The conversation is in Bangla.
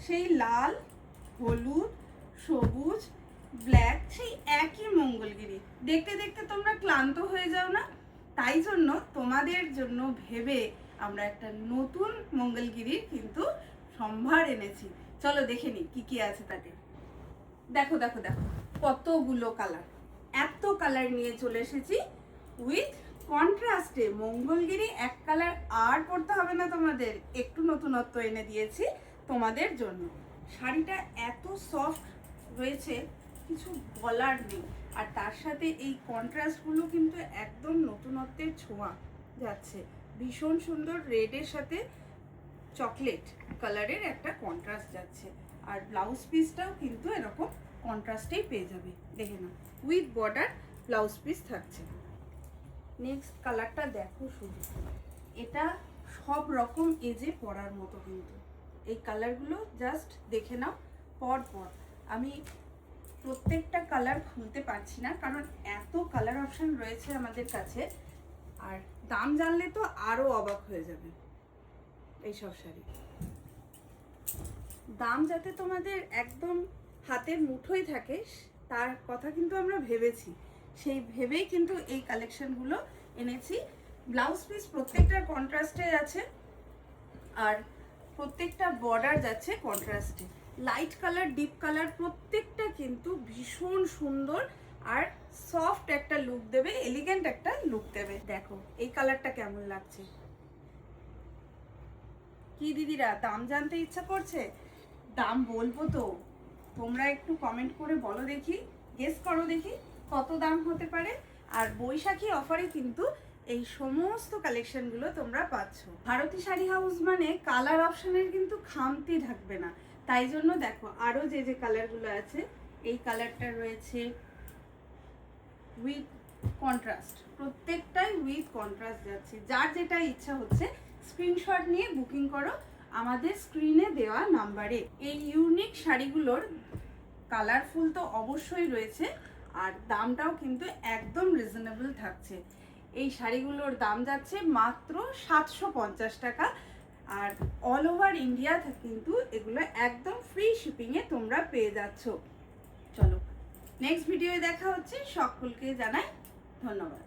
সেই লাল, হলুদ, সবুজ, ব্ল্যাক, সেই একই মঙ্গলগিরি। দেখতে দেখতে তোমরা ক্লান্ত হয়ে যাও না? তাই জন্য তোমাদের জন্য ভেবে আমরা একটা নতুন মঙ্গলগিরির কিন্তু সম্ভার এনেছি। চলো দেখে নি কি কি আছে তাতে। দেখো দেখো দেখো কতগুলো কালার, এত কালার নিয়ে চলে এসেছি উইথ কন্ট্রাস্টে। মঙ্গলগিরি এক কালার আর পরতে হবে না তোমাদের, একটু নতুনত্ব এনে দিয়েছি তোমাদের জন্য। শাড়িটা এত সফট রয়েছে, কিছু বলার নেই। আর তার সাথে এই কন্ট্রাস্টগুলো কিন্তু একদম নতুনত্বের ছোঁয়া যাচ্ছে। ভীষণ সুন্দর রেডের সাথে চকলেট কালারের একটা কন্ট্রাস্ট যাচ্ছে। আর ব্লাউজ পিসটাও কিন্তু এরকম কন্ট্রাস্টেই পেয়ে যাবে, দেখে না, উইথ বর্ডার ব্লাউজ পিস থাকছে। নেক্সট কালারটা দেখো শুধু, এটা সব রকম এজে পরার মতো কিন্তু। এই কালারগুলো জাস্ট দেখে নাও পর পর। আমি প্রত্যেকটা কালার খুলতে পারছি না কারণ এত কালার অপশন রয়েছে আমাদের কাছে, আর দাম জানলে তো আরও অবাক হয়ে যাবে। এইসব শাড়ি দাম যাতে তোমাদের একদম হাতের মুঠোয় থাকে তার কথা কিন্তু আমরা ভেবেছি, সেই ভেবেই কিন্তু এই কালেকশনগুলো এনেছি। ব্লাউজ পিস প্রত্যেকটার কন্ট্রাস্টে আছে, আর প্রত্যেকটা বর্ডার যাচ্ছে কন্ট্রাস্টে। লাইট কালার, ডিপ কালার প্রত্যেকটা কিন্তু ভীষণ সুন্দর আর সফট একটা লুক দেবে, এলিগেন্ট একটা লুক দেবে। দেখো এই কালারটা কেমন লাগছে। কি দিদিরা, দাম জানতে ইচ্ছা করছে? দাম বলবো তো, তোমরা একটু কমেন্ট করে বলো দেখি, গেস করো দেখি কত দাম হতে পারে। আর বৈশাখী অফারে কিন্তু এই সমস্ত কালেকশনগুলো তোমরা পাচ্ছ। ভারতী শাড়ি হাউস মানে কালার অপশনের কিন্তু খামতি থাকবে না। তাই জন্য দেখো আরও যে যে কালারগুলো আছে, এই কালারটা রয়েছে উইথ কন্ট্রাস্ট, প্রত্যেকটাই উইথ কন্ট্রাস্ট যাচ্ছে। যার যেটা ইচ্ছা হচ্ছে স্ক্রিনশট নিয়ে বুকিং করো আমাদের স্ক্রিনে দেওয়া নাম্বারে। এই ইউনিক শাড়িগুলোর কালারফুল তো অবশ্যই রয়েছে, আর দামটাও কিন্তু একদম রিজনেবল থাকছে। এই শাড়িগুলোর দাম যাচ্ছে মাত্র 750 টাকা, আর অল ওভার ইন্ডিয়া কিন্তু এগুলো একদম ফ্রি শিপিংয়ে তোমরা পেয়ে যাচ্ছ। চলো নেক্সট ভিডিওয়ে দেখা হচ্ছে, সকলকে জানাই ধন্যবাদ।